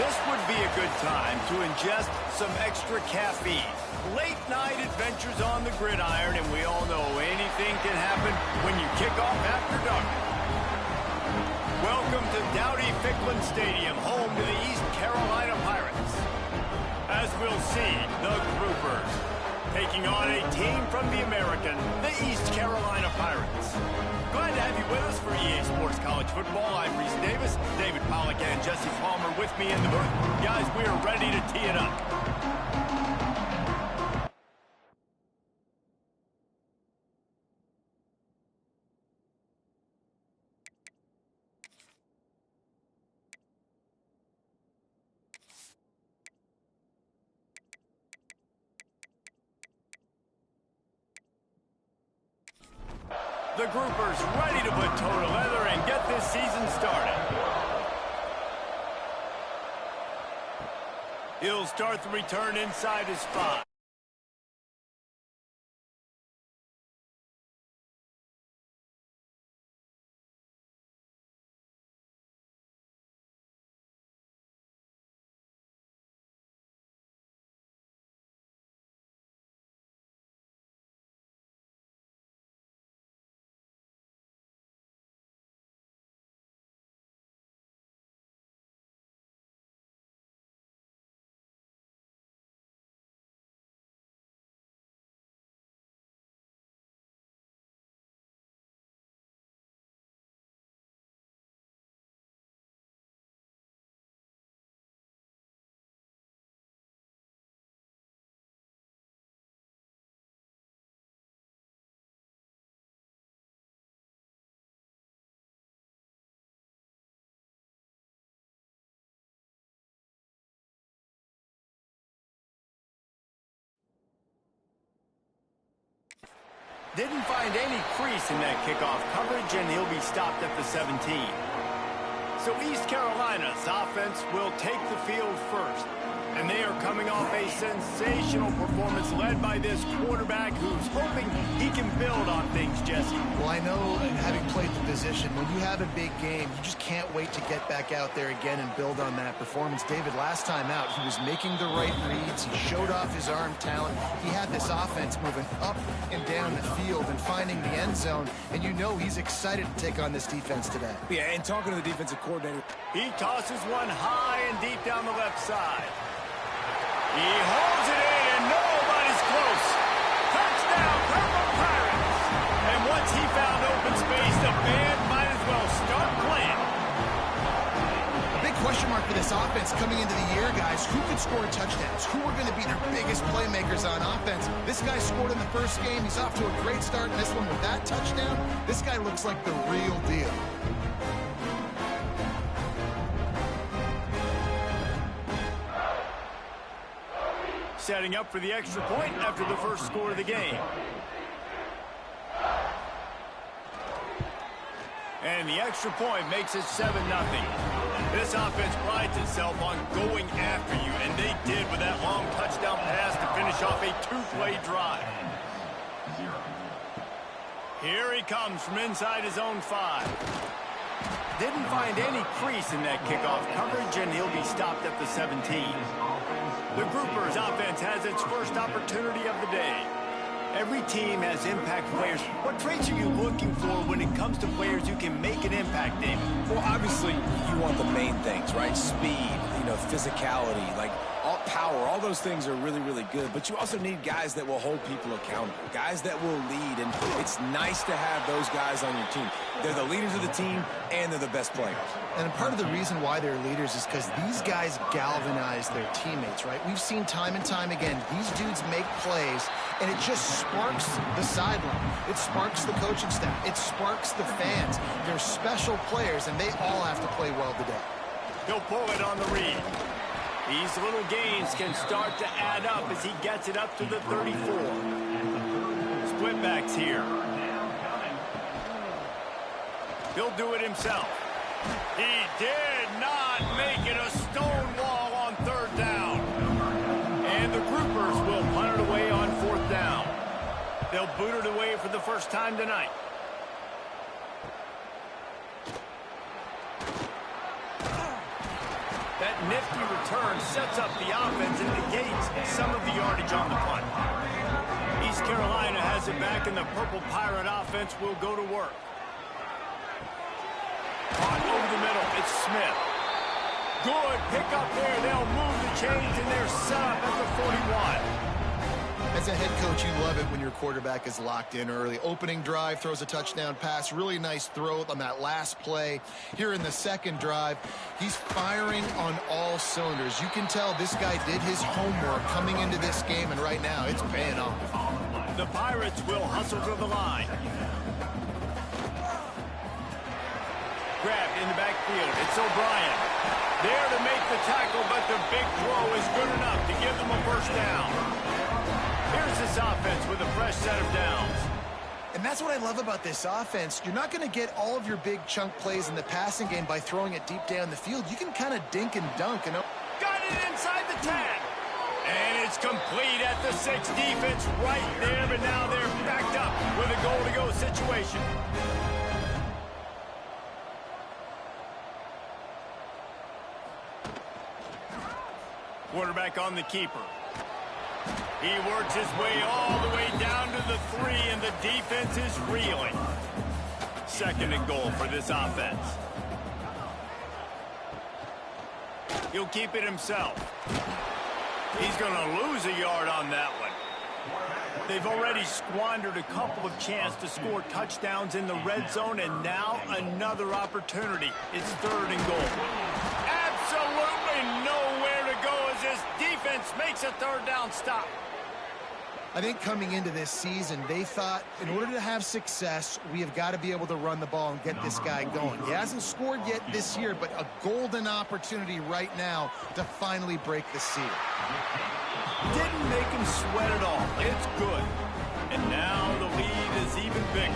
This would be a good time to ingest some extra caffeine. Late night adventures on the gridiron, and we all know anything can happen when you kick off after dark. Welcome to Dowdy-Ficklin Stadium, home to the East Carolina Pirates. As we'll see, the Groupers taking on a team from the American, the East Carolina Pirates. Glad to have you with us for EA Sports College Football. I'm Reese Davis, David Pollack, and Jesse Palmer with me in the booth. Guys, we are ready to tee it up. The Groupers ready to put toe to leather and get this season started. He'll start the return inside his 5. Didn't find any crease in that kickoff coverage, and he'll be stopped at the 17. So East Carolina's offense will take the field first. And they are coming off a sensational performance led by this quarterback who's hoping he can build on things, Jesse. Well, I know, having played the position, when you have a big game, you just can't wait to get back out there again and build on that performance. David, last time out, he was making the right reads. He showed off his arm talent. He had this offense moving up and down the field and finding the end zone. And you know he's excited to take on this defense today. Yeah, and talking to the defensive coordinator. He tosses one high and deep down the left side. He holds it in, and nobody's close. Touchdown, Purple Pirates! And once he found open space, the band might as well start playing. A big question mark for this offense coming into the year, guys. Who could score touchdowns? Who are going to be their biggest playmakers on offense? This guy scored in the first game. He's off to a great start in this one with that touchdown. This guy looks like the real deal. Setting up for the extra point after the first score of the game. And the extra point makes it 7-0. This offense prides itself on going after you, and they did with that long touchdown pass to finish off a 2-play drive. Here he comes from inside his own 5. Didn't find any crease in that kickoff coverage, and he'll be stopped at the 17. The Groupers offense has its first opportunity of the day. Every team has impact players. What traits are you looking for when it comes to players who can make an impact, David? Well, obviously, you want the main things, right? Speed, physicality, like all power, all those things are really, really good. But you also need guys that will hold people accountable, guys that will lead. And it's nice to have those guys on your team. They're the leaders of the team, and they're the best players. And part of the reason why they're leaders is because these guys galvanize their teammates, right? We've seen time and time again, these dudes make plays, and it just sparks the sideline. It sparks the coaching staff. It sparks the fans. They're special players, and they all have to play well today. He'll pull it on the read. These little gains can start to add up as he gets it up to the 34. Split backs here. He'll do it himself. He did not make it a stone wall on 3rd down. And the Groupers will punt it away on 4th down. They'll boot it away for the first time tonight. That nifty return sets up the offense and negates some of the yardage on the punt. East Carolina has it back, and the Purple Pirate offense will go to work. Caught over the middle. It's Smith. Good pick up there. They'll move the chains, and they're set up at the 41. As a head coach, you love it when your quarterback is locked in early. Opening drive, throws a touchdown pass. Really nice throw on that last play. Here in the second drive, he's firing on all cylinders. You can tell this guy did his homework coming into this game, and right now it's paying off. The Pirates will hustle to the line. Grabbed in the backfield. It's O'Brien. There to make the tackle, but the big throw is good enough to give them a first down. Here's this offense with a fresh set of downs. And that's what I love about this offense. You're not going to get all of your big chunk plays in the passing game by throwing it deep down the field. You can kind of dink and dunk. Got it inside the 10. And it's complete at the 6. Defense right there, but now they're backed up with a goal-to-go situation. Quarterback on the keeper. He works his way all the way down to the 3, and the defense is reeling. Second and goal for this offense. He'll keep it himself. He's going to lose a yard on that one. They've already squandered a couple of chances to score touchdowns in the red zone, and now another opportunity. It's third and goal. Absolutely nowhere to go as this defense makes a third down stop. I think coming into this season, they thought in order to have success, we have got to be able to run the ball and get this guy going. He hasn't scored yet this year, but a golden opportunity right now to finally break the seal. Didn't make him sweat at all. It's good. And now the lead is even bigger.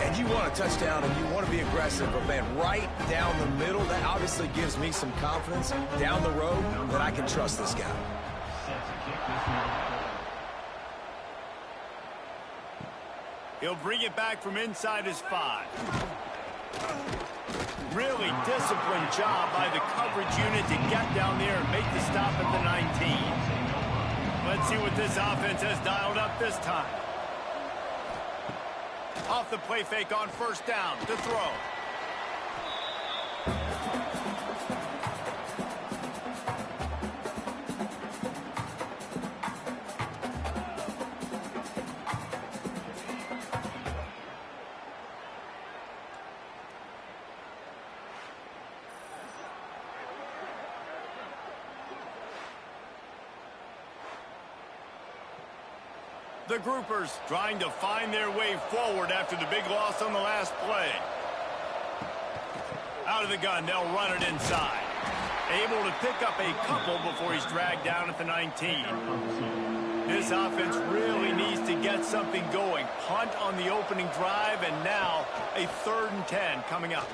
And you want a touchdown and you want to be aggressive, but man, right down the middle, that obviously gives me some confidence down the road that I can trust this guy. He'll bring it back from inside his 5. Really disciplined job by the coverage unit to get down there and make the stop at the 19. Let's see what this offense has dialed up this time. Off the play fake on first down to throw. The Groupers trying to find their way forward after the big loss on the last play. Out of the gun, they'll run it inside. Able to pick up a couple before he's dragged down at the 19. This offense really needs to get something going. Punt on the opening drive, and now a 3rd and 10 coming up.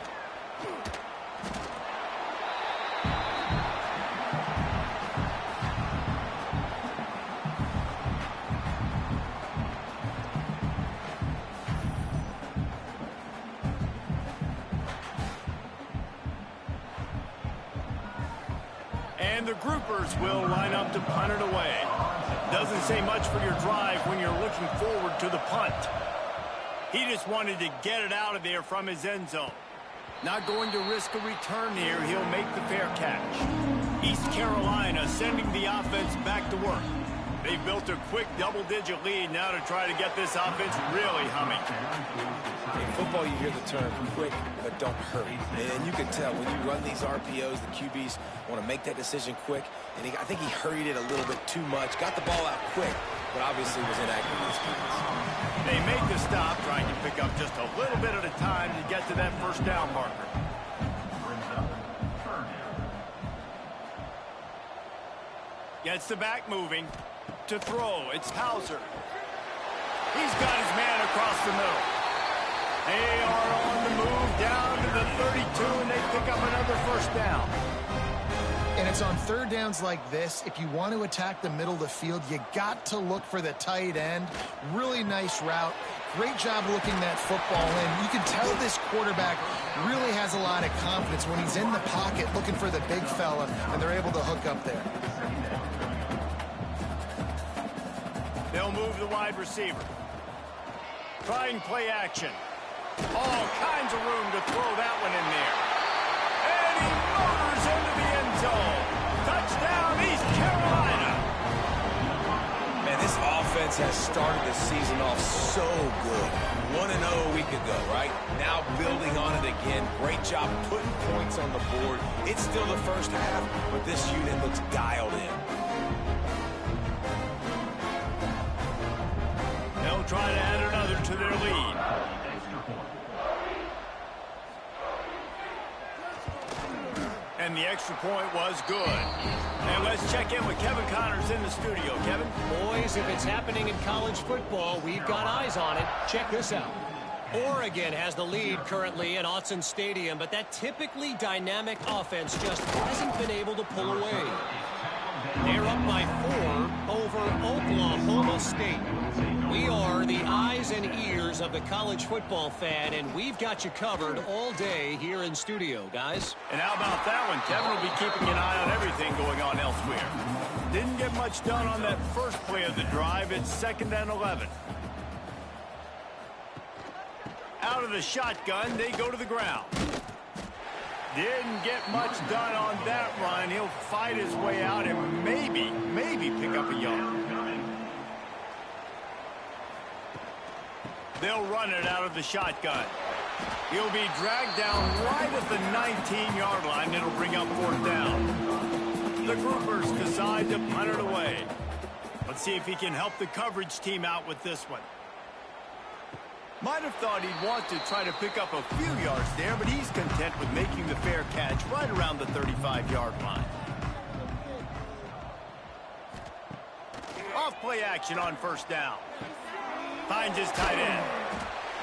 And the Groupers will line up to punt it away. Doesn't say much for your drive when you're looking forward to the punt. He just wanted to get it out of there from his end zone. Not going to risk a return here. He'll make the fair catch. East Carolina sending the offense back to work. They've built a quick double-digit lead now to try to get this offense really humming. In football, you hear the term quick, but don't hurry. And you can tell when you run these RPOs, the QBs want to make that decision quick. And I think he hurried it a little bit too much. Got the ball out quick, but obviously was inaccurate in his hands. They make the stop, trying to pick up just a little bit at a time to get to that first down marker. Gets the back moving. To throw, it's Hauser. He's got his man across the middle. They are on the move down to the 32, and they pick up another first down. And it's on third downs like this. If you want to attack the middle of the field, you got to look for the tight end. Really nice route. Great job looking that football in. You can tell this quarterback really has a lot of confidence when he's in the pocket looking for the big fella, and they're able to hook up there. They'll move the wide receiver. Trying play action. All kinds of room to throw that one in there. And he motors into the end zone. Touchdown, East Carolina. Man, this offense has started the season off so good. 1-0 a week ago, right? Now building on it again. Great job putting points on the board. It's still the first half, but this unit looks dialed in. They'll try to add another to their lead. And the extra point was good. And let's check in with Kevin Connors in the studio. Kevin? Boys, if it's happening in college football, we've got eyes on it. Check this out. Oregon has the lead currently at Autzen Stadium, but that typically dynamic offense just hasn't been able to pull away. They're up by 4 over Oklahoma State. We are the eyes and ears of the college football fan, and we've got you covered all day here in studio, guys. And how about that one? Kevin will be keeping an eye on everything going on elsewhere. Didn't get much done on that first play of the drive. It's 2nd and 11. Out of the shotgun, they go to the ground. Didn't get much done on that run. He'll fight his way out and maybe pick up a yard. They'll run it out of the shotgun. He'll be dragged down right at the 19-yard line. It'll bring up 4th down. The groupers decide to punt it away. Let's see if he can help the coverage team out with this one. Might have thought he'd want to try to pick up a few yards there, but he's content with making the fair catch right around the 35-yard line. Off play action on 1st down. Finds his tight end.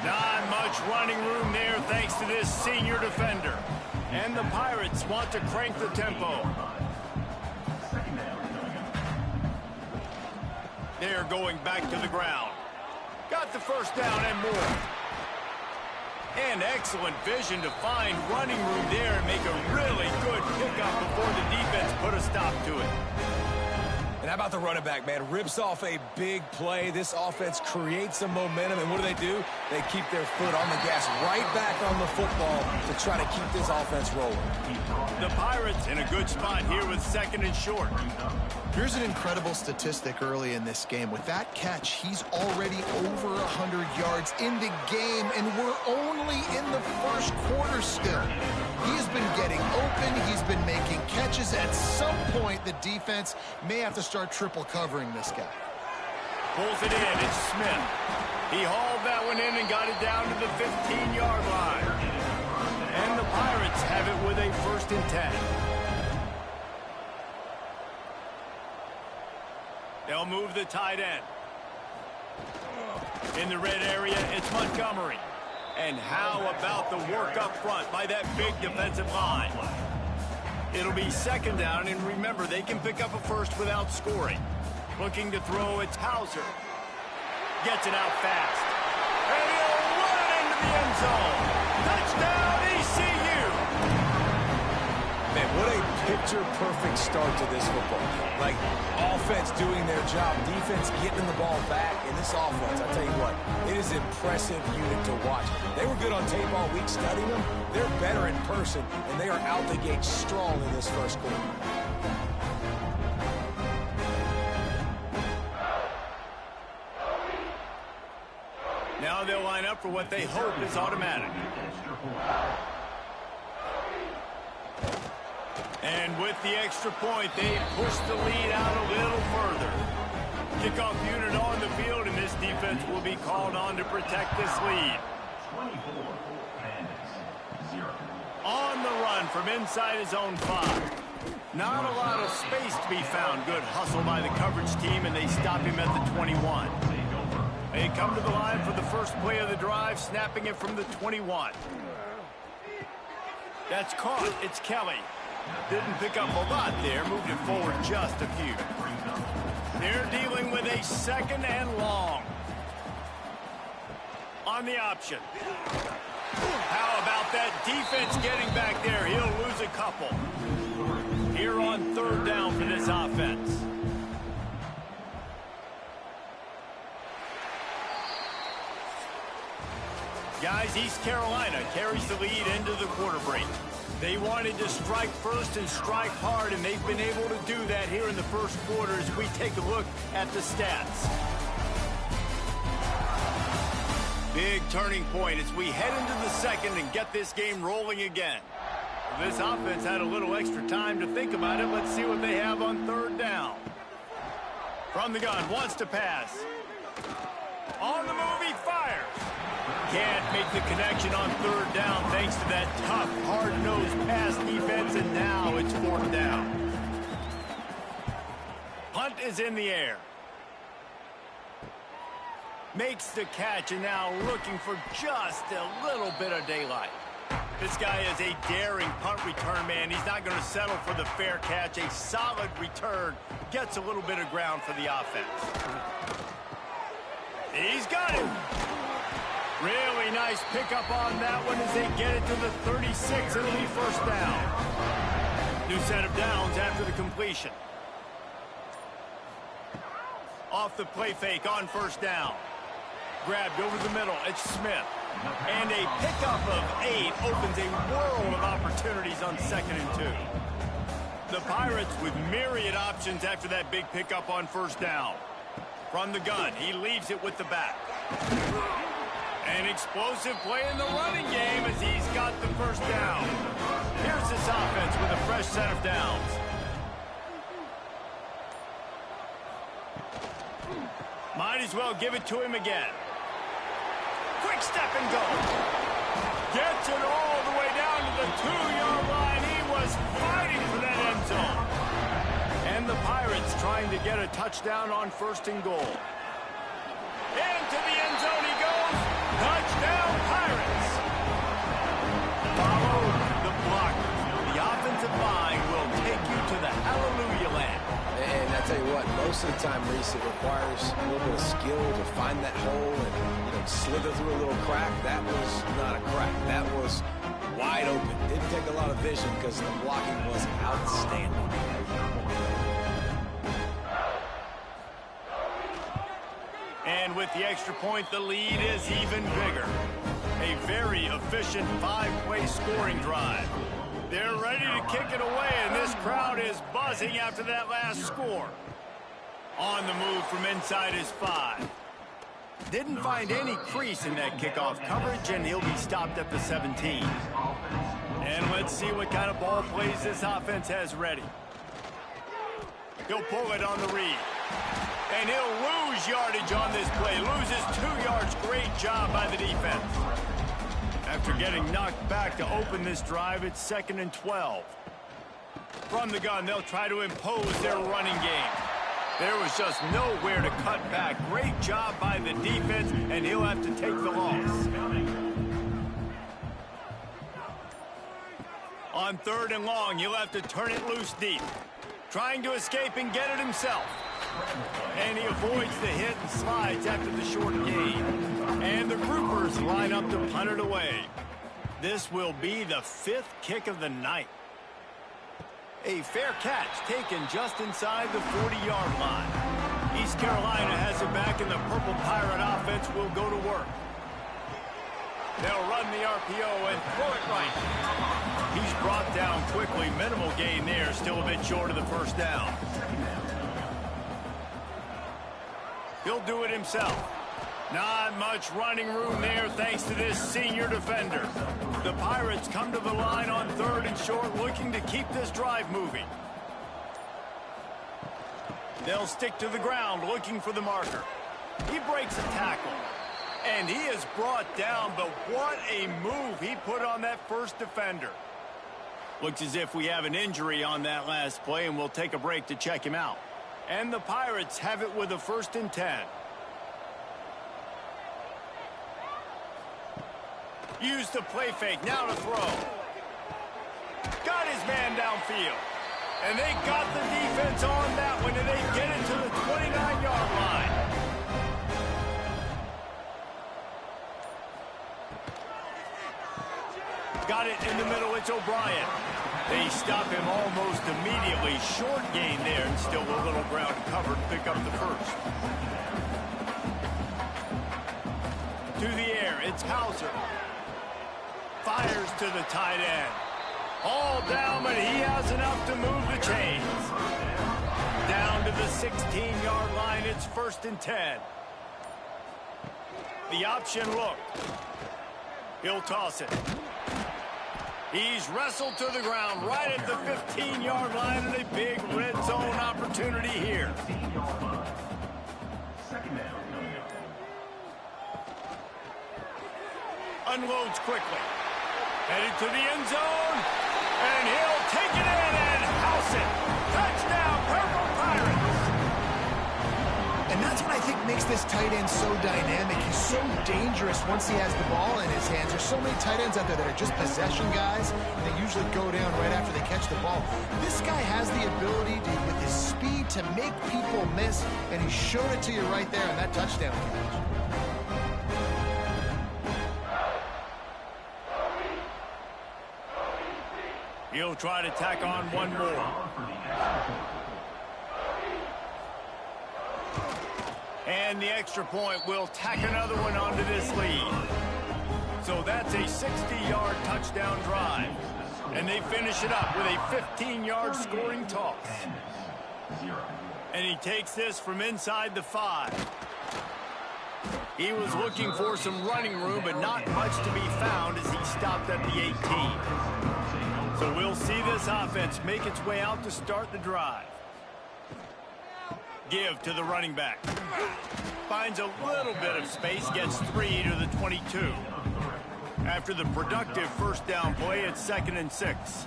Not much running room there thanks to this senior defender. And the Pirates want to crank the tempo. They're going back to the ground. Got the 1st down and more. And excellent vision to find running room there and make a really good pickup before the defense put a stop to it. And how about the running back, man? Rips off a big play. This offense creates some momentum, and what do? They keep their foot on the gas right back on the football to try to keep this offense rolling. The Pirates in a good spot here with 2nd and short. Here's an incredible statistic early in this game. With that catch, he's already over 100 yards in the game, and we're only in the first quarter still. He has been getting open. He's been making catches. At some point, the defense may have to start triple covering this guy. Pulls it in. It's Smith. He hauled that one in and got it down to the 15-yard line. And the Pirates have it with a 1st and 10. They'll move the tight end. In the red area, it's Montgomery. And how about the work up front by that big defensive line? It'll be 2nd down, and remember, they can pick up a 1st without scoring. Looking to throw, it's Hauser. Gets it out fast. And he'll run it into the end zone. Touchdown, ECU! Man, what a picture-perfect start to this football. Like, offense doing their job, defense getting the ball back, and this offense, I tell you what, it is an impressive unit to watch. They were good on tape all week studying them. They're better in person, and they are out the gate strong in this first quarter. Now they'll line up for what they hope is automatic. And with the extra point, they push the lead out a little further. Kickoff unit on the field, and this defense will be called on to protect this lead. On the run from inside his own 5. Not a lot of space to be found. Good hustle by the coverage team, and they stop him at the 21. They come to the line for the first play of the drive, snapping it from the 21. That's caught. It's Kelly. Didn't pick up a lot there. Moved it forward just a few. They're dealing with a 2nd and long. on the option. How about that defense getting back there? He'll lose a couple. Here on third down for this offense. Guys, East Carolina carries the lead into the quarter break. They wanted to strike first and strike hard, and they've been able to do that here in the first quarter as we take a look at the stats. Big turning point as we head into the second and get this game rolling again. This offense had a little extra time to think about it. Let's see what they have on third down. From the gun, wants to pass. On the move, he fires. Can't make the connection on third down thanks to that tough, hard-nosed pass defense, and now it's fourth down. Punt is in the air. Makes the catch, and now looking for just a little bit of daylight. This guy is a daring punt return man. He's not going to settle for the fair catch. A solid return gets a little bit of ground for the offense. He's got him. Really nice pickup on that one as they get it to the 36. It'll be first down. New set of downs after the completion. Off the play fake on first down. Grabbed over the middle. It's Smith. And a pickup of 8 opens a world of opportunities on 2nd and 2. The Pirates with myriad options after that big pickup on first down. From the gun, he leaves it with the back. An explosive play in the running game as he's got the first down. Here's this offense with a fresh set of downs. Might as well give it to him again. Quick step and go. Gets it all the way down to the 2-yard line. He was fighting for that end zone. And the Pirates trying to get a touchdown on 1st and goal. Into the end zone he goes. Touchdown, Pirates. Follow the blockers. The offensive line will take you to the hallelujah land. And I tell you what, most of the time, Reese, it requires a little bit of skill to find that hole and slither through a little crack. That was not a crack. That was wide open. Didn't take a lot of vision because the blocking was outstanding. And with the extra point, the lead is even bigger. A very efficient 5-play scoring drive. They're ready to kick it away, and this crowd is buzzing after that last score. On the move from inside his 5. Didn't find any crease in that kickoff coverage, and he'll be stopped at the 17. And let's see what kind of ball plays this offense has ready. He'll pull it on the read. And he'll lose yardage on this play. Loses 2 yards. Great job by the defense. After getting knocked back to open this drive, it's 2nd and 12. From the gun, they'll try to impose their running game. There was just nowhere to cut back. Great job by the defense, and he'll have to take the loss. On 3rd and long, he'll have to turn it loose deep. Trying to escape and get it himself. And he avoids the hit and slides after the short gain. And the groupers line up to punt it away. This will be the 5th kick of the night. A fair catch taken just inside the 40-yard line. East Carolina has it back, and the Purple Pirate offense will go to work. They'll run the RPO and throw it right. He's brought down quickly. Minimal gain there, still a bit short of the first down. He'll do it himself. Not much running room there thanks to this senior defender. The Pirates come to the line on 3rd and short, looking to keep this drive moving. They'll stick to the ground, looking for the marker. He breaks a tackle. And he is brought down, but what a move he put on that first defender. Looks as if we have an injury on that last play, and we'll take a break to check him out. And the Pirates have it with a 1st and 10. Use the play fake, now to throw. Got his man downfield. And they got the defense on that one, and they get it to the 29-yard line. got it in the middle. It's O'Brien. They stop him almost immediately. Short gain there, and still a little ground covered to pick up the first. To the air, it's Hauser. Fires to the tight end. All down, but he has enough to move the chains. Down to the 16-yard line, it's 1st and 10. The option look. He'll toss it. He's wrestled to the ground right at the 15-yard line, and a big red zone opportunity here. Unloads quickly. Headed to the end zone, and he'll take it in and house it. Touchdown, Purple Pirates! And that's what I think makes this tight end so dynamic. He's so dangerous once he has the ball in his hands. There's so many tight ends out there that are just possession guys. They usually go down right after they catch the ball. This guy has the ability to, with his speed, to make people miss, and he showed it to you right there on that touchdown catch. He'll try to tack on one more. And the extra point will tack another one onto this lead. So that's a 60-yard touchdown drive. And they finish it up with a 15-yard scoring toss. And he takes this from inside the 5. He was looking for some running room, but not much to be found as he stopped at the 18. So we'll see this offense make its way out to start the drive. Give to the running back. Finds a little bit of space, gets 3 to the 22. After the productive first down play, it's 2nd and 6.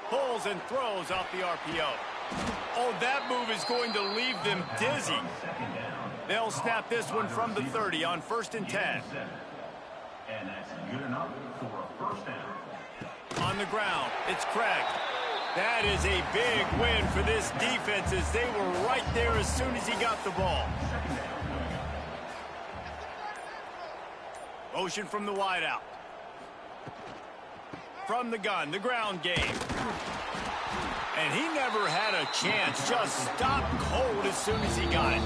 Pulls and throws off the RPO. Oh, that move is going to leave them dizzy. They'll snap this one from the 30 on 1st and 10. And that's good enough for a first down. On the ground, it's Craig. That is a big win for this defense as they were right there as soon as he got the ball. Motion from the wideout. From the gun, the ground game. And he never had a chance, just stopped cold as soon as he got it.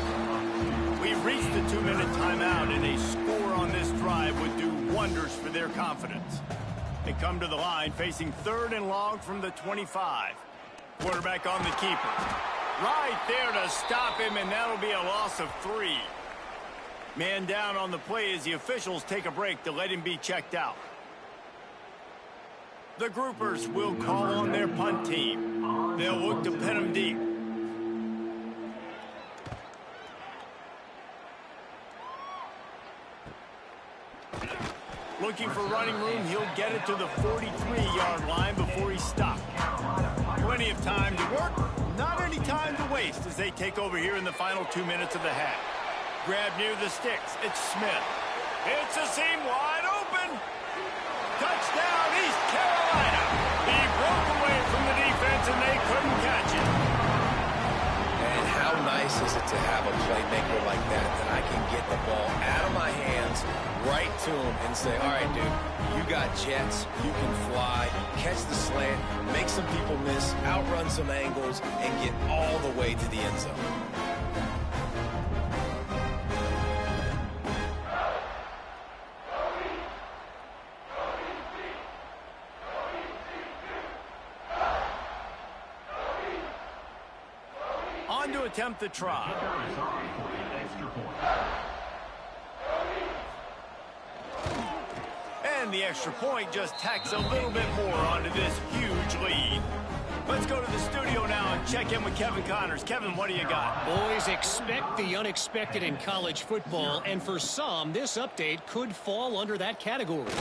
We've reached the 2-minute timeout, and a score on this drive would do wonders for their confidence. They come to the line facing 3rd and long from the 25. Quarterback on the keeper. Right there to stop him, and that'll be a loss of 3. Man down on the play as the officials take a break to let him be checked out. The groupers will call on their punt team. They'll look to pin him deep. Looking for running room, he'll get it to the 43-yard line before he's stopped. Plenty of time to work, not any time to waste as they take over here in the final 2 minutes of the half. Grab near the sticks, it's Smith. It's a seam wide open. Touchdown, East Carolina. He broke away from the defense and they couldn't catch it. And how nice is it to have a playmaker like that I can get the ball out of my hands right to him and say, all right, dude, you got jets, you can fly, catch the slant, make some people miss, outrun some angles, and get all the way to the end zone. On to attempt the try. And the extra point just tacks a little bit more onto this huge lead. Let's go to the studio now and check in with Kevin Connors. Kevin, what do you got? Boys, expect the unexpected in college football, and for some, this update could fall under that category.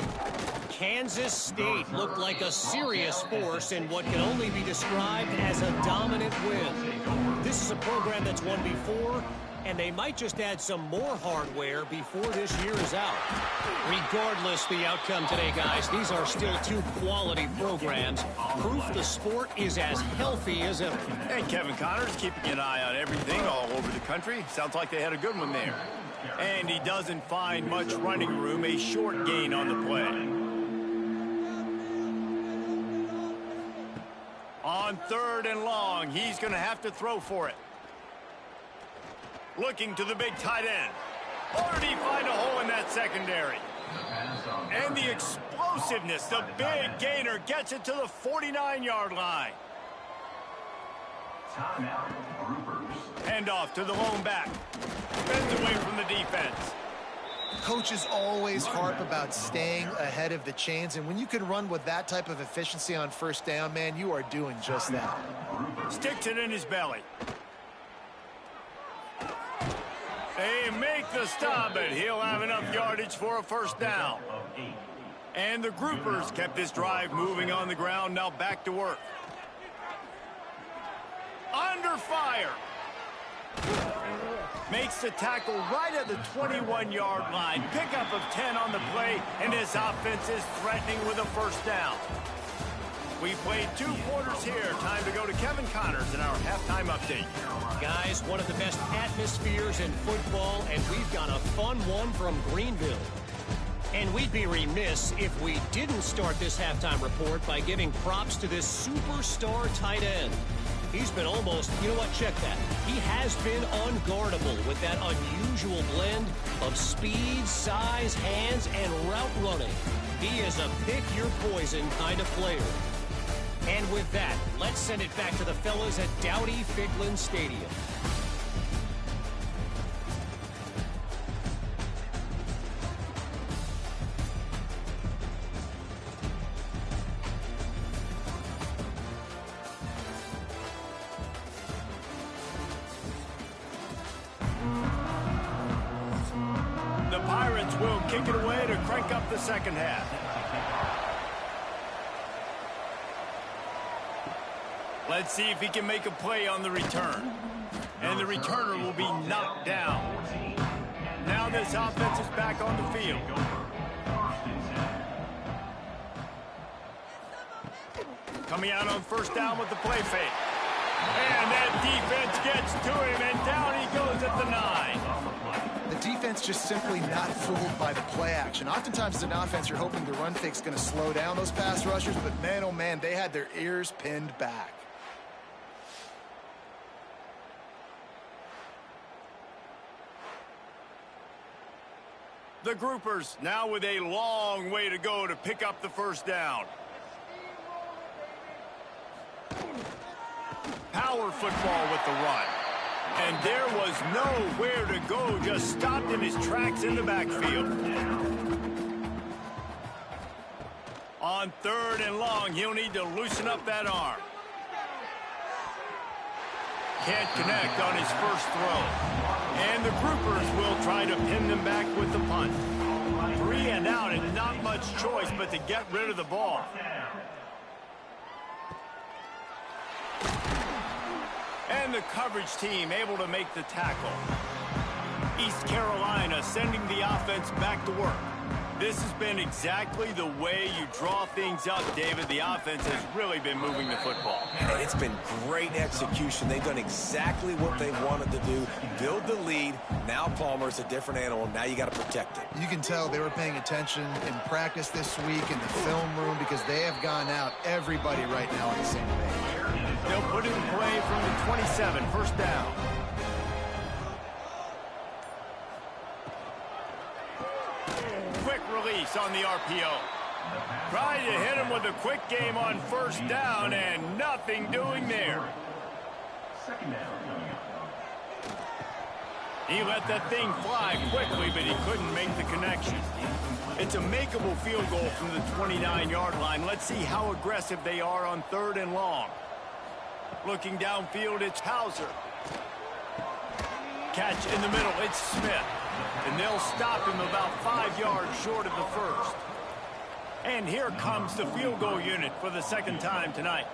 Kansas State looked like a serious force in what can only be described as a dominant win. This is a program that's won before, And they might just add some more hardware before this year is out. Regardless the outcome today, guys, these are still two quality programs. Proof the sport is as healthy as ever. And Kevin Connors keeping an eye on everything all over the country. Sounds like they had a good one there. And he doesn't find much running room, a short gain on the play. On 3rd and long, he's going to have to throw for it. Looking to the big tight end. Or did he find a hole in that secondary? And the explosiveness, the big gainer gets it to the 49-yard line. Timeout, groupers. Hand off to the lone back. Bends away from the defense. Coaches always harp about staying ahead of the chains, and when you can run with that type of efficiency on 1st down, man, you are doing just that. Sticks it in his belly. They make the stop, but he'll have enough yardage for a 1st down. And the groupers kept this drive moving on the ground, now back to work. Under fire. Makes the tackle right at the 21-yard line. Pickup of 10 on the play, and this offense is threatening with a 1st down. We played 2 quarters here. Time to go to Kevin Connors in our halftime update. Guys, one of the best atmospheres in football, and we've got a fun one from Greenville. And we'd be remiss if we didn't start this halftime report by giving props to this superstar tight end. He's been almost, you know what, check that. He has been unguardable with that unusual blend of speed, size, hands, and route running. He is a pick-your-poison kind of player. And with that, let's send it back to the fellas at Dowdy-Ficklin Stadium. The Pirates will kick it away to crank up the 2nd half. Let's see if he can make a play on the return. And the returner will be knocked down. Now this offense is back on the field. Coming out on 1st down with the play fake. And that defense gets to him, and down he goes at the 9. The defense just simply not fooled by the play action. Oftentimes as an offense, you're hoping the run fake's going to slow down those pass rushers, but man, oh man, they had their ears pinned back. The groupers now with a long way to go to pick up the 1st down. Power football with the run. And there was nowhere to go, just stopped in his tracks in the backfield. On 3rd and long, he'll need to loosen up that arm. Can't connect on his 1st throw. And the groupers will try to pin them back with the punt. 3 and out, and not much choice but to get rid of the ball. And the coverage team able to make the tackle. East Carolina sending the offense back to work. This has been exactly the way you draw things up, David. The offense has really been moving the football. And it's been great execution. They've done exactly what they wanted to do. Build the lead. Now Palmer's a different animal. Now you got to protect it. You can tell they were paying attention in practice this week in the film room because they have gone out everybody right now on the same page. They'll put it in play from the 27, 1st down. Quick release on the RPO. Tried to hit him with a quick game on 1st down, and nothing doing there. 2nd down. He let that thing fly quickly, but he couldn't make the connection. It's a makeable field goal from the 29-yard line. Let's see how aggressive they are on 3rd and long. Looking downfield, it's Hauser. Catch in the middle, it's Smith. And they'll stop him about 5 yards short of the 1st. And here comes the field goal unit for the 2nd time tonight.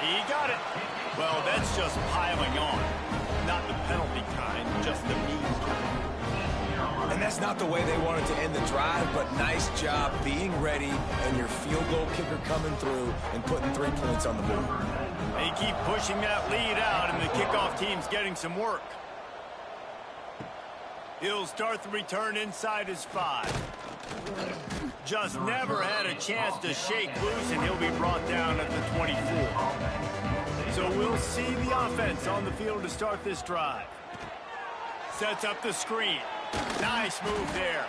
He got it. Well, that's just piling on. Not the penalty kind, just the mean kind. And that's not the way they wanted to end the drive, but nice job being ready and your field goal kicker coming through and putting 3 points on the board. They keep pushing that lead out, and the kickoff team's getting some work. He'll start the return inside his 5. Just never had a chance to shake loose, and he'll be brought down at the 24. So we'll see the offense on the field to start this drive. Sets up the screen. Nice move there.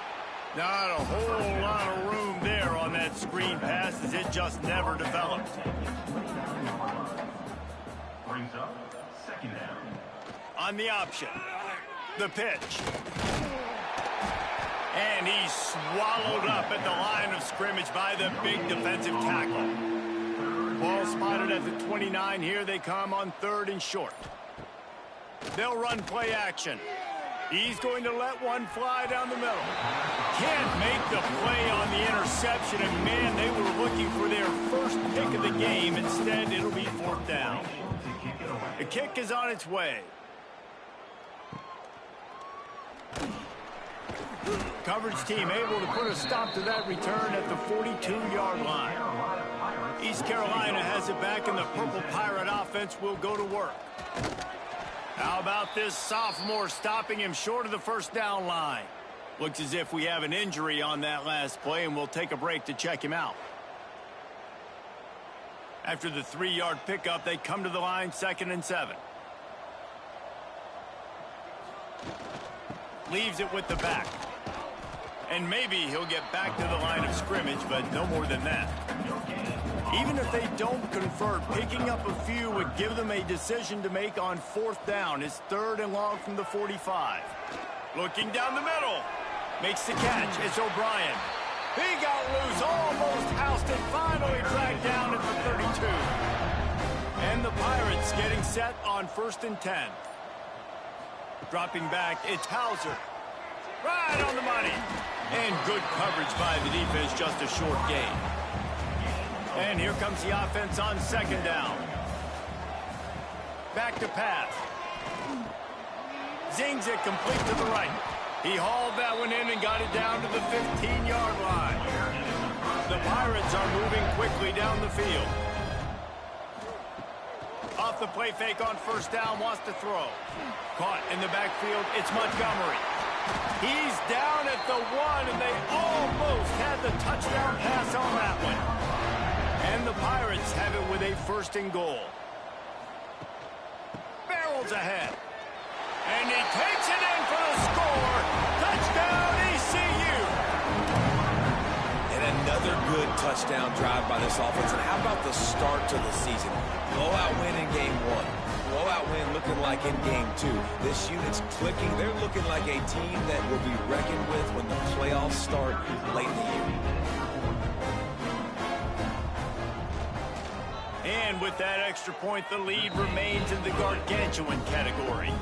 Not a whole lot of room there on that screen pass, as it just never developed. Brings up second down. On the option, the pitch. And he's swallowed up at the line of scrimmage by the big defensive tackle. Ball spotted at the 29. Here they come on 3rd and short. They'll run play action. He's going to let one fly down the middle. Can't make the play on the interception, and man, they were looking for their first pick of the game. Instead, it'll be 4th down. The kick is on its way. Coverage team able to put a stop to that return at the 42-yard line. East Carolina has it back, and the Purple Pirate offense will go to work. How about this sophomore stopping him short of the 1st down line? Looks as if we have an injury on that last play, and we'll take a break to check him out. After the 3-yard pickup, they come to the line, 2nd and 7. Leaves it with the back. And maybe he'll get back to the line of scrimmage, but no more than that. Even if they don't convert, picking up a few would give them a decision to make on 4th down. It's 3rd and long from the 45. Looking down the middle. Makes the catch. It's O'Brien. He got loose, almost housed it, finally dragged down at the 32. And the Pirates getting set on 1st and 10. Dropping back, it's Hauser. Right on the money. And good coverage by the defense, just a short gain. And here comes the offense on 2nd down. Back to pass. Zings it complete to the right. He hauled that one in and got it down to the 15-yard line. The Pirates are moving quickly down the field. Off the play fake on 1st down, wants to throw. Caught in the backfield, it's Montgomery. He's down at the 1, and they almost had the touchdown pass on that one. And the Pirates have it with a 1st and goal. Barrels ahead. And he takes it in for the score. Touchdown, ECU. And another good touchdown drive by this offense. And how about the start to the season? Blowout win in game 1. Blowout win looking like in game 2. This unit's clicking. They're looking like a team that will be reckoned with when the playoffs start late in the year. And with that extra point, the lead remains in the gargantuan category.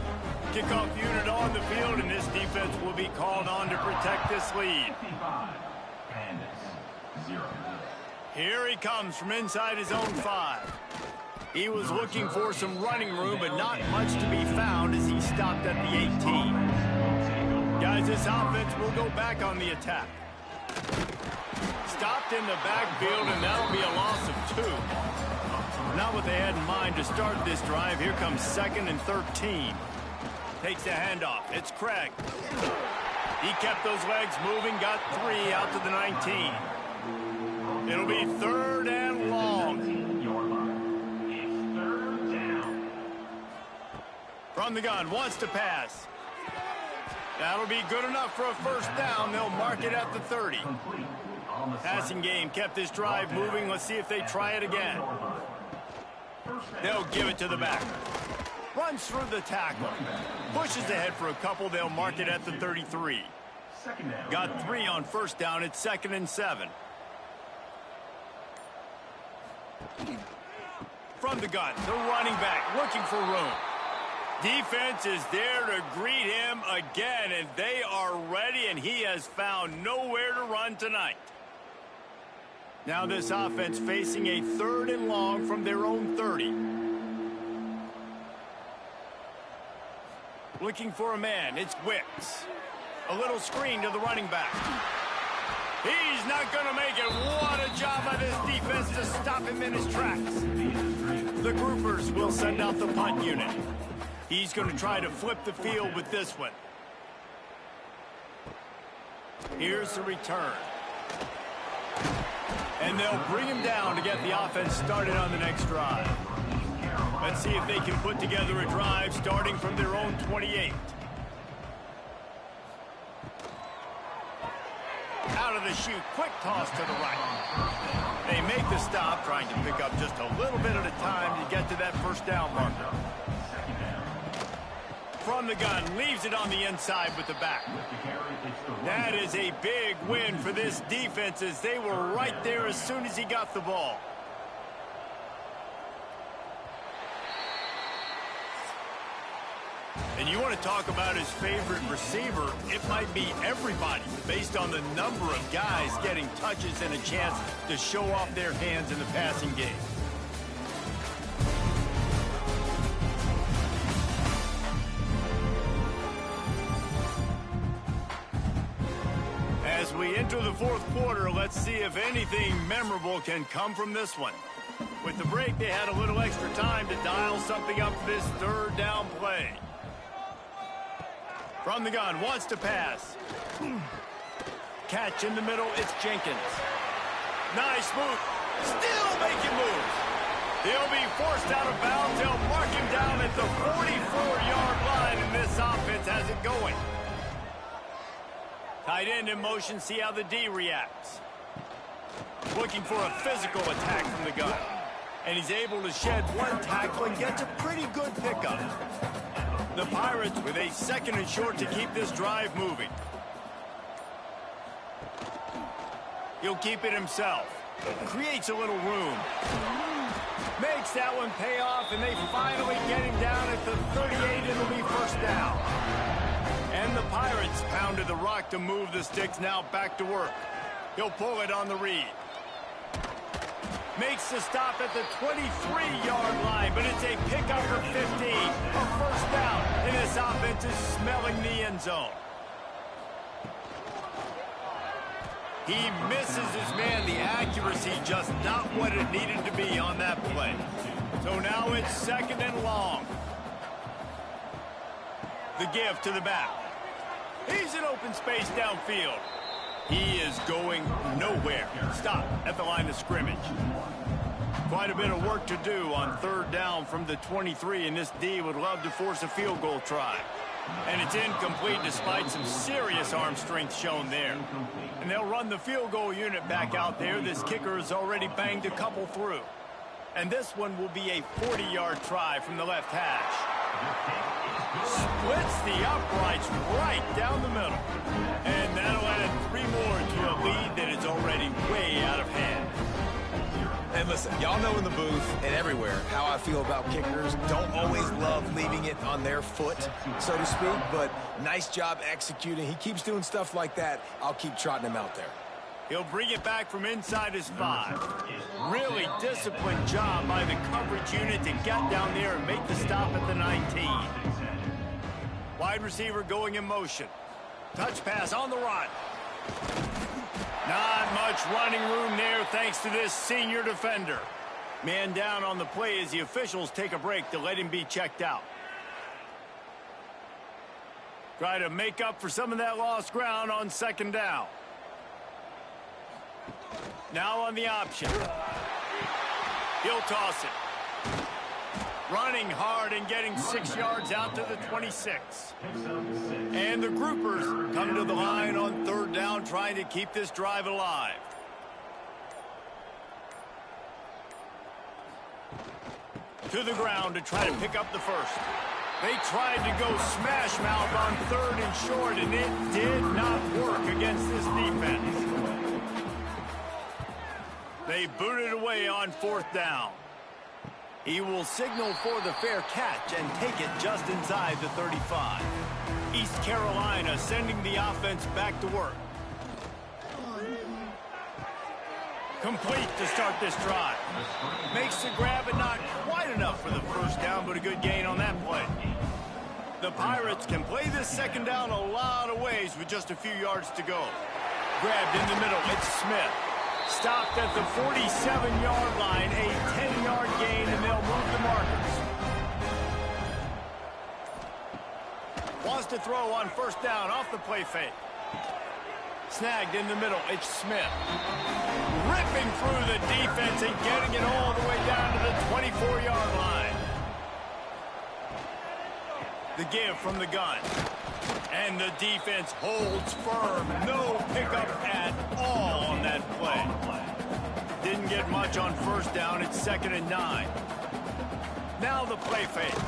Kickoff unit on the field, and this defense will be called on to protect this lead. Here he comes from inside his own 5. He was looking for some running room, but not much to be found as he stopped at the 18. Guys, this offense will go back on the attack. Stopped in the backfield, and that'll be a loss of 2. Not what they had in mind to start this drive. Here comes 2nd and 13. Takes the handoff. It's Craig. He kept those legs moving, got 3 out to the 19. It'll be 3rd and long. From the gun, wants to pass. That'll be good enough for a 1st down. They'll mark it at the 30. Passing game kept this drive moving. Let's see if they try it again. They'll give it to the back. Runs through the tackle. Pushes ahead for a couple. They'll mark it at the 33. Got 3 on 1st down. It's 2nd and 7. From the gun, the running back looking for room. Defense is there to greet him again, and they are ready, and he has found nowhere to run tonight. Now this offense facing a 3rd and long from their own 30. Looking for a man, it's Wicks. A little screen to the running back. He's not going to make it. What a job by this defense to stop him in his tracks. The groupers will send out the punt unit. He's going to try to flip the field with this one. Here's the return. And they'll bring him down to get the offense started on the next drive. Let's see if they can put together a drive starting from their own 28. Out of the chute, quick toss to the right. They make the stop, trying to pick up just a little bit at a time to get to that first down marker. From the gun, leaves it on the inside with the back. That is a big win for this defense as they were right there as soon as he got the ball. And you want to talk about his favorite receiver, it might be everybody based on the number of guys getting touches and a chance to show off their hands in the passing game. As we enter the fourth quarter, let's see if anything memorable can come from this one. With the break, they had a little extra time to dial something up for this third down play. From the gun, wants to pass. Catch in the middle, it's Jenkins. Nice move. Still making moves. He'll be forced out of bounds. They'll mark him down at the 44-yard line, and this offense has it going. Tight end in motion, see how the D reacts. Looking for a physical attack from the gun. And he's able to shed one tackle and gets a pretty good pickup. The Pirates with a second and short to keep this drive moving. He'll keep it himself. Creates a little room. Makes that one pay off, and they finally get him down at the 38. It'll be first down. And the Pirates pounded the rock to move the sticks, now back to work. He'll pull it on the read. Makes the stop at the 23-yard line, but it's a pickup for 15. A first down, and this offense is smelling the end zone. He misses his man. The accuracy just not what it needed to be on that play. So now it's second and long. The give to the back. He's in open space downfield. He is going nowhere. Stop at the line of scrimmage. Quite a bit of work to do on third down from the 23, and this D would love to force a field goal try. And it's incomplete despite some serious arm strength shown there. And they'll run the field goal unit back out there. This kicker has already banged a couple through. And this one will be a 40-yard try from the left hash. Splits the uprights right down the middle. And that'll add 3 more to a lead that is already way out of hand. And listen, y'all know in the booth and everywhere how I feel about kickers. Don't always love leaving it on their foot, so to speak, but nice job executing. He keeps doing stuff like that. I'll keep trotting him out there. He'll bring it back from inside his 5. Really disciplined job by the coverage unit to get down there and make the stop at the 19. Wide receiver going in motion. Touch pass on the run. Not much running room there thanks to this senior defender. Man down on the play as the officials take a break to let him be checked out. Try to make up for some of that lost ground on second down. Now on the option. He'll toss it. Running hard and getting 6 yards out to the 26. And the groupers come to the line on third down, trying to keep this drive alive. To the ground to try to pick up the first. They tried to go smash mouth on third and short, and it did not work against this defense. They booted away on fourth down. He will signal for the fair catch and take it just inside the 35. East Carolina sending the offense back to work. Complete to start this drive. Makes the grab, but not quite enough for the first down, but a good gain on that play. The Pirates can play this second down a lot of ways with just a few yards to go. Grabbed in the middle, it's Smith. Stopped at the 47-yard line, a 10-yard gain, and they'll move the markers. Wants to throw on first down off the play fake. Snagged in the middle, it's Smith. Ripping through the defense and getting it all the way down to the 24-yard line. The give from the gun. And the defense holds firm. No pickup at all on that play. Didn't get much on first down. It's 2nd and 9. Now the play fake.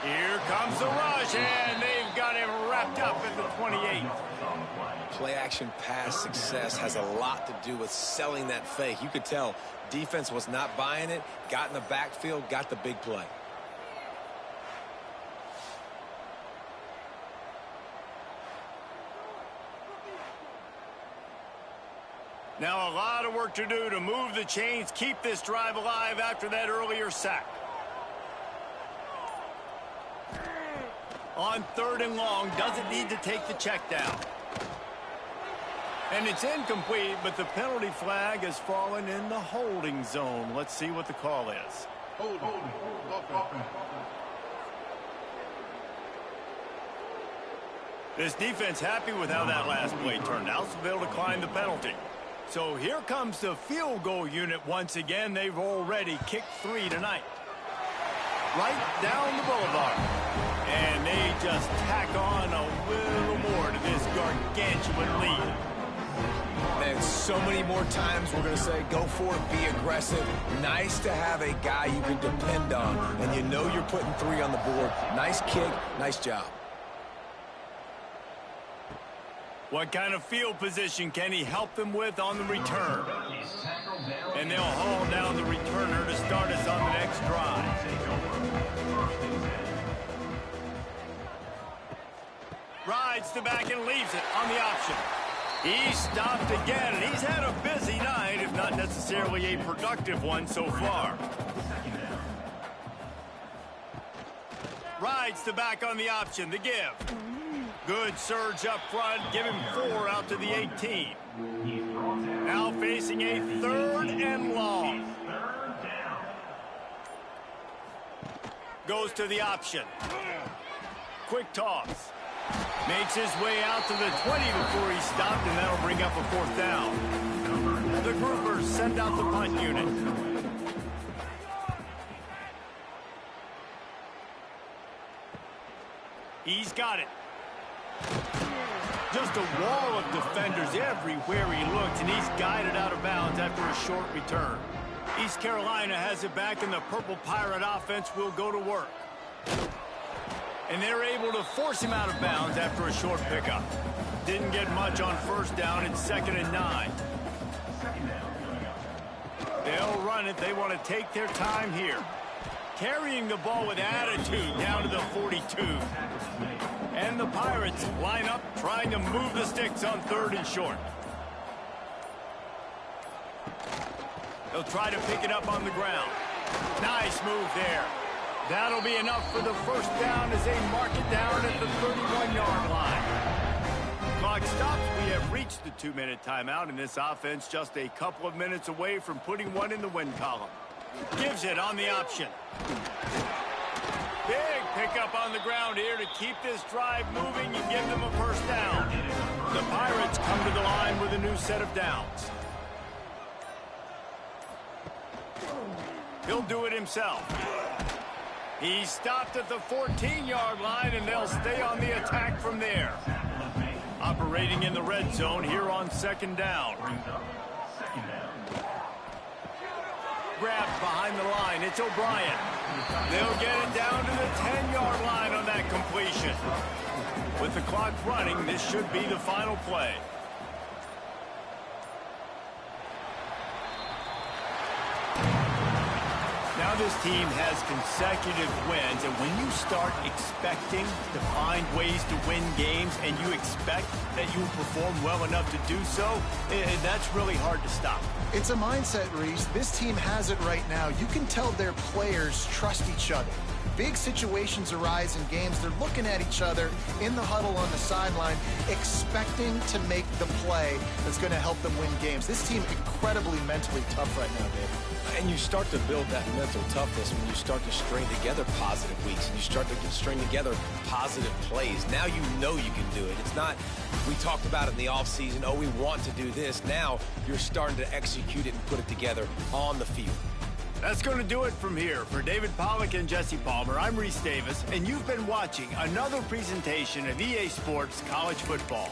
Here comes the rush, and they've got him wrapped up at the 28. Play-action pass success has a lot to do with selling that fake. You could tell defense was not buying it, got in the backfield, got the big play. Now a lot of work to do to move the chains, keep this drive alive after that earlier sack. On 3rd and long, doesn't need to take the check down. And it's incomplete, but the penalty flag has fallen in the holding zone. Let's see what the call is. This defense happy with how that last play turned out, so they'll decline the penalty. So here comes the field goal unit once again. They've already kicked 3 tonight. Right down the boulevard. And they just tack on a little more to this gargantuan lead. Man, so many more times we're going to say, go for it, be aggressive. Nice to have a guy you can depend on, and you know you're putting 3 on the board. Nice kick, nice job. What kind of field position can he help them with on the return? And they'll haul down the returner to start us on the next drive. Rides the back and leaves it on the option. He's stopped again, and he's had a busy night, if not necessarily a productive one so far. Rides the back on the option, the give. Good surge up front, give him 4 out to the 18. Now facing a 3rd and long. Goes to the option. Quick toss. Makes his way out to the 20 before he stopped, and that'll bring up a 4th down. The groupers send out the punt unit. He's got it. Just a wall of defenders everywhere he looks, and he's guided out of bounds after a short return. East Carolina has it back, and the Purple Pirate offense will go to work. And they're able to force him out of bounds after a short pickup. Didn't get much on first down. It's 2nd and 9. They'll run it. They want to take their time here. Carrying the ball with attitude down to the 42. And the Pirates line up, trying to move the sticks on 3rd and short. They'll try to pick it up on the ground. Nice move there. That'll be enough for the first down as they mark it down at the 31-yard line. Clock stops. We have reached the 2-minute timeout, and this offense just a couple of minutes away from putting one in the win column. Gives it on the option. Big pickup on the ground here to keep this drive moving and give them a first down. The Pirates come to the line with a new set of downs. He'll do it himself. He stopped at the 14-yard line, and they'll stay on the attack from there. Operating in the red zone here on 2nd down. Grabbed behind the line. It's O'Brien. They'll get it down to the 10-yard line on that completion. With the clock running, this should be the final play. Now this team has consecutive wins, and when you start expecting to find ways to win games and you expect that you will perform well enough to do so, that's really hard to stop. It's a mindset, Reese. This team has it right now. You can tell their players trust each other. big situations arise in games, they're looking at each other in the huddle on the sideline, expecting to make the play that's going to help them win games. This team incredibly mentally tough right now, Dave. And you start to build that mental toughness when you start to string together positive weeks and you start to string together positive plays. Now you know you can do it. It's not, we talked about it in the offseason, oh, we want to do this. Now you're starting to execute it and put it together on the field. That's going to do it from here. For David Pollack and Jesse Palmer, I'm Reese Davis, and you've been watching another presentation of EA Sports College Football.